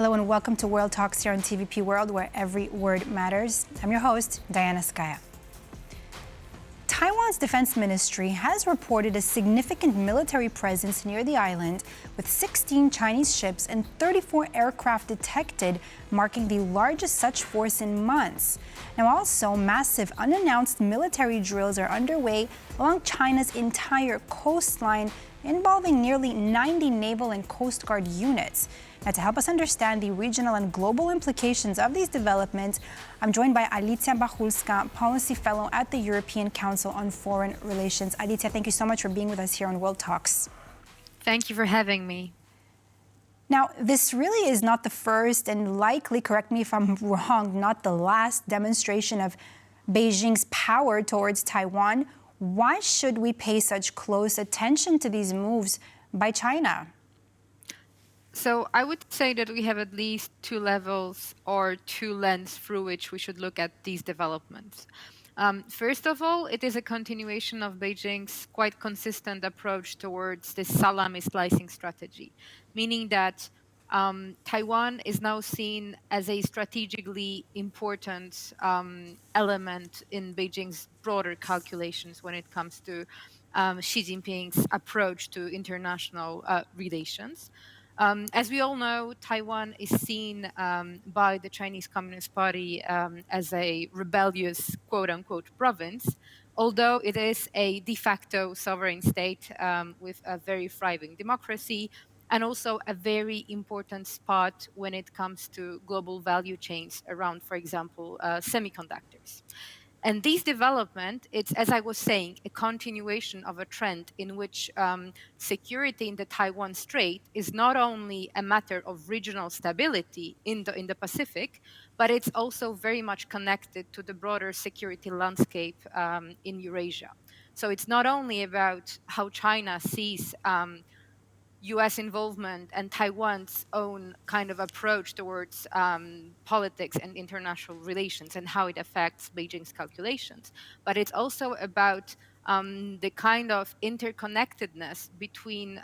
Hello and welcome to World Talks here on TVP World, where every word matters. I'm your host, Diana Skaya. Taiwan's defense ministry has reported a significant military presence near the island, with 16 Chinese ships and 34 aircraft detected, marking the largest such force in months. Now, also, massive unannounced military drills are underway along China's entire coastline, involving nearly 90 naval and coast guard units. Now, to help us understand the regional and global implications of these developments, I'm joined by Alicia Bachulska, Policy Fellow at the European Council on Foreign Relations. Alicia, thank you so much for being with us here on World Talks. Thank you for having me. Now, this really is not the first and likely, correct me if I'm wrong, not the last demonstration of Beijing's power towards Taiwan. Why should we pay such close attention to these moves by China? So I would say that we have at least two levels or two lenses through which we should look at these developments. First of all, it is a continuation of Beijing's quite consistent approach towards this salami slicing strategy, meaning that Taiwan is now seen as a strategically important element in Beijing's broader calculations when it comes to Xi Jinping's approach to international relations. As we all know, Taiwan is seen by the Chinese Communist Party as a rebellious, quote-unquote, province, although it is a de facto sovereign state with a very thriving democracy and also a very important spot when it comes to global value chains around, for example, semiconductors. And this development, it's, as I was saying, a continuation of a trend in which security in the Taiwan Strait is not only a matter of regional stability in the Pacific, but it's also very much connected to the broader security landscape in Eurasia. So it's not only about how China sees US involvement and Taiwan's own kind of approach towards politics and international relations and how it affects Beijing's calculations. But it's also about the kind of interconnectedness between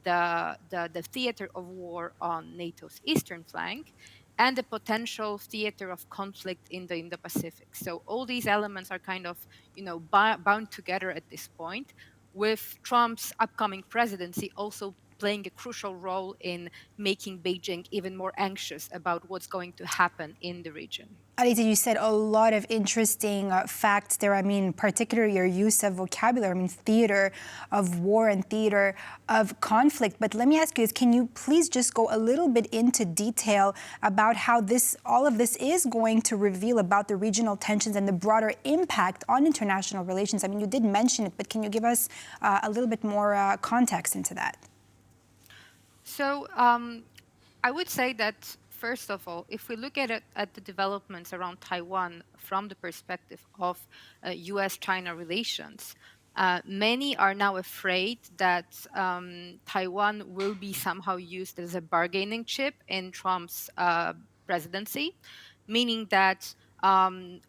the theater of war on NATO's eastern flank and the potential theater of conflict in the Indo-Pacific. So all these elements are kind of, bound together at this point, with Trump's upcoming presidency also playing a crucial role in making Beijing even more anxious about what's going to happen in the region. Alicia, you said a lot of interesting facts there. I mean, particularly your use of vocabulary, I mean, theater of war and theater of conflict. But let me ask you this, can you please just go a little bit into detail about how all of this is going to reveal about the regional tensions and the broader impact on international relations? I mean, you did mention it, but can you give us a little bit more context into that? So I would say that, first of all, if we look at the developments around Taiwan from the perspective of US-China relations, many are now afraid that Taiwan will be somehow used as a bargaining chip in Trump's presidency, meaning that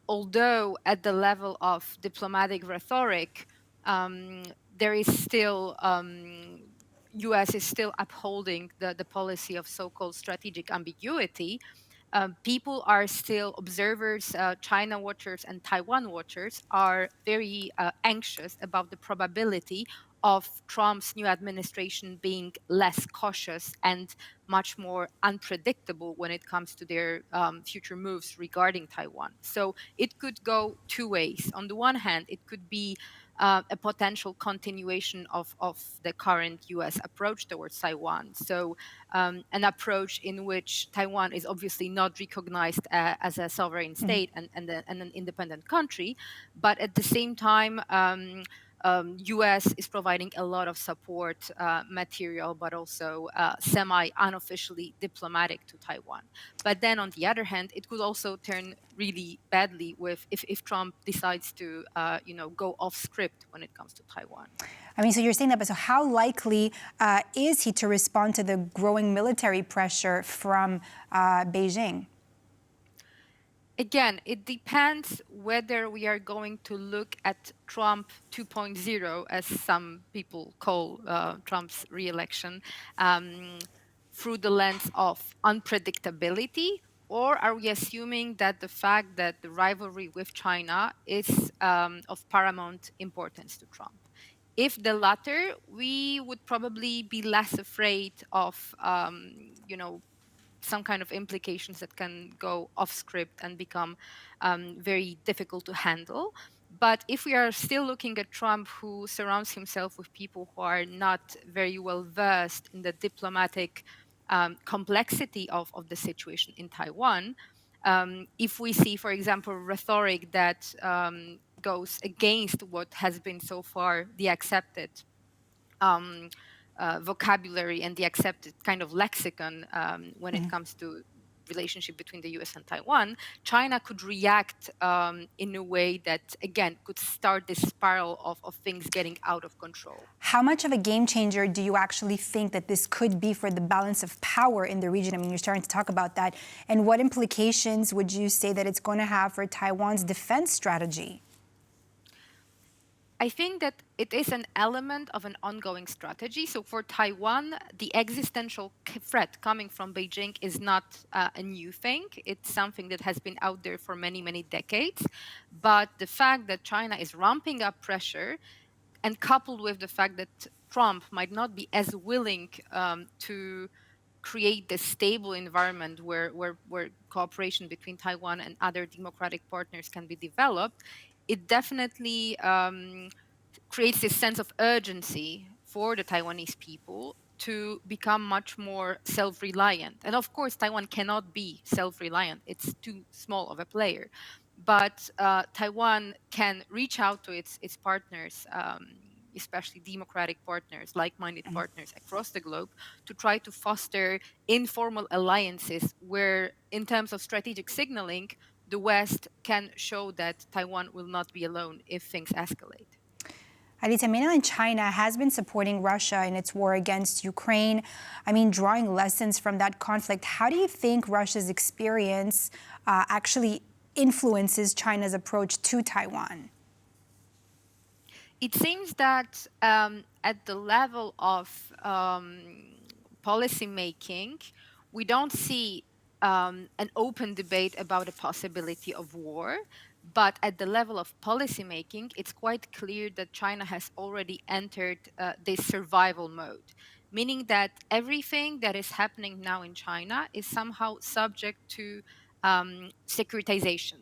although at the level of diplomatic rhetoric, there is still US is still upholding the policy of so-called strategic ambiguity, people are still observers, China watchers and Taiwan watchers are very anxious about the probability of Trump's new administration being less cautious and much more unpredictable when it comes to their future moves regarding Taiwan. So it could go two ways. On the one hand, it could be a potential continuation of the current US approach towards Taiwan. So an approach in which Taiwan is obviously not recognized as a sovereign state and an independent country, but at the same time, US is providing a lot of support material, but also semi-unofficially diplomatic to Taiwan. But then on the other hand, it could also turn really badly if Trump decides to go off script when it comes to Taiwan. I mean, so you're saying that, but so how likely is he to respond to the growing military pressure from Beijing? Again, it depends whether we are going to look at Trump 2.0, as some people call Trump's re-election, through the lens of unpredictability, or are we assuming that the fact that the rivalry with China is of paramount importance to Trump? If the latter, we would probably be less afraid of, some kind of implications that can go off script and become very difficult to handle. But if we are still looking at Trump, who surrounds himself with people who are not very well versed in the diplomatic complexity of the situation in Taiwan, if we see, for example, rhetoric that goes against what has been so far the accepted um, vocabulary and the accepted kind of lexicon when it comes to relationship between the US and Taiwan, China could react in a way that, again, could start this spiral of things getting out of control. How much of a game changer do you actually think that this could be for the balance of power in the region? I mean, you're starting to talk about that. And what implications would you say that it's going to have for Taiwan's defense strategy? I think that it is an element of an ongoing strategy. So for Taiwan, the existential threat coming from Beijing is not a new thing. It's something that has been out there for many, many decades. But the fact that China is ramping up pressure, and coupled with the fact that Trump might not be as willing to create this stable environment where cooperation between Taiwan and other democratic partners can be developed, it definitely creates this sense of urgency for the Taiwanese people to become much more self reliant. And of course, Taiwan cannot be self reliant, it's too small of a player. But Taiwan can reach out to its partners, especially democratic partners, like minded partners across the globe, to try to foster informal alliances where, in terms of strategic signaling, the West can show that Taiwan will not be alone if things escalate. Alicia, mainland China has been supporting Russia in its war against Ukraine. I mean, drawing lessons from that conflict, how do you think Russia's experience actually influences China's approach to Taiwan? It seems that at the level of policy making, we don't see an open debate about the possibility of war. But at the level of policy making, it's quite clear that China has already entered this survival mode, meaning that everything that is happening now in China is somehow subject to securitization.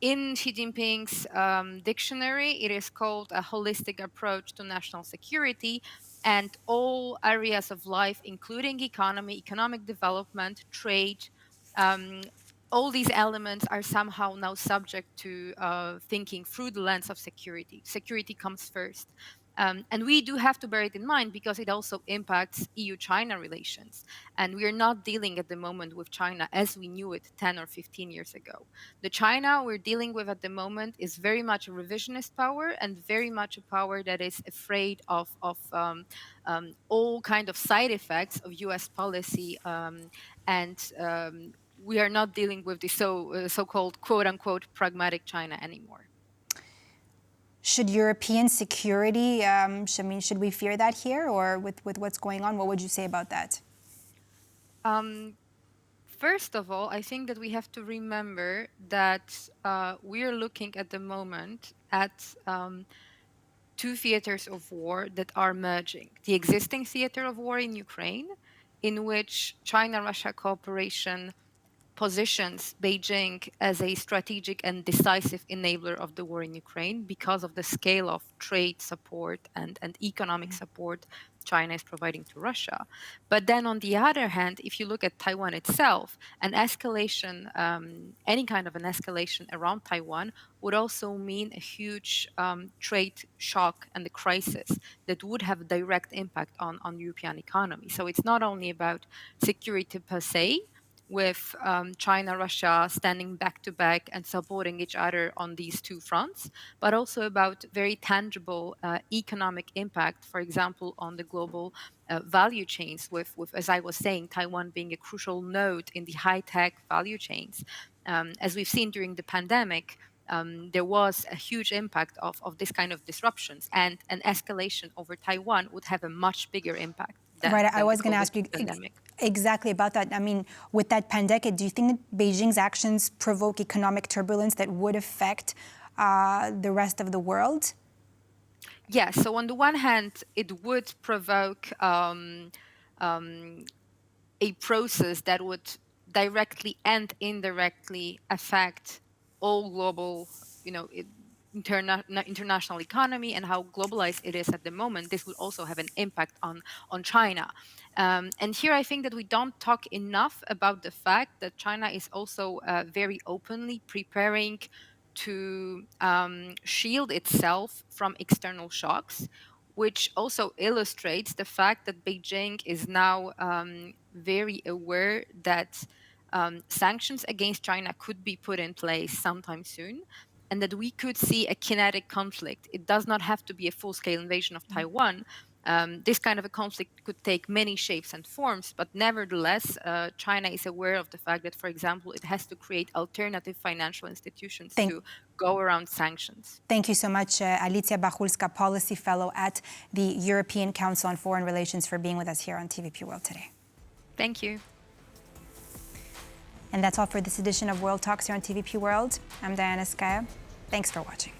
In Xi Jinping's dictionary, it is called a holistic approach to national security, and all areas of life, including economy, economic development, trade, um, all these elements are somehow now subject to thinking through the lens of security. Security comes first. And we do have to bear it in mind because it also impacts EU-China relations. And we are not dealing at the moment with China as we knew it 10 or 15 years ago. The China we're dealing with at the moment is very much a revisionist power and very much a power that is afraid of all kind of side effects of U.S. policy, and we are not dealing with the so-called quote-unquote pragmatic China anymore. Should European security, should we fear that here, or with what's going on? What would you say about that? First of all, I think that we have to remember that we are looking at the moment at two theaters of war that are merging. The existing theater of war in Ukraine, in which China-Russia cooperation positions Beijing as a strategic and decisive enabler of the war in Ukraine because of the scale of trade support and economic support China is providing to Russia. But then on the other hand, if you look at Taiwan itself, an escalation, any kind of an escalation around Taiwan would also mean a huge trade shock and a crisis that would have a direct impact on European economy. So it's not only about security per se, with China, Russia standing back to back and supporting each other on these two fronts, but also about very tangible economic impact, for example, on the global value chains, with, as I was saying, Taiwan being a crucial node in the high-tech value chains. As we've seen during the pandemic, there was a huge impact of this kind of disruptions, and an escalation over Taiwan would have a much bigger impact. Right, I than the was going to COVID ask you pandemic. exactly about that. I mean, with that pandemic, do you think that Beijing's actions provoke economic turbulence that would affect the rest of the world? Yes. So on the one hand, it would provoke um, a process that would directly and indirectly affect all global, international economy and how globalized it is at the moment. This will also have an impact on China. And here I think that we don't talk enough about the fact that China is also very openly preparing to shield itself from external shocks, which also illustrates the fact that Beijing is now very aware that sanctions against China could be put in place sometime soon, and that we could see a kinetic conflict. It does not have to be a full-scale invasion of Taiwan. This kind of a conflict could take many shapes and forms, but nevertheless, China is aware of the fact that, for example, it has to create alternative financial institutions Thank, to go around sanctions. thank you so much, Alicia Bachulska, Policy Fellow at the European Council on Foreign Relations, for being with us here on TVP World today. Thank you. And that's all for this edition of World Talks here on TVP World. I'm Diana Skaya. Thanks for watching.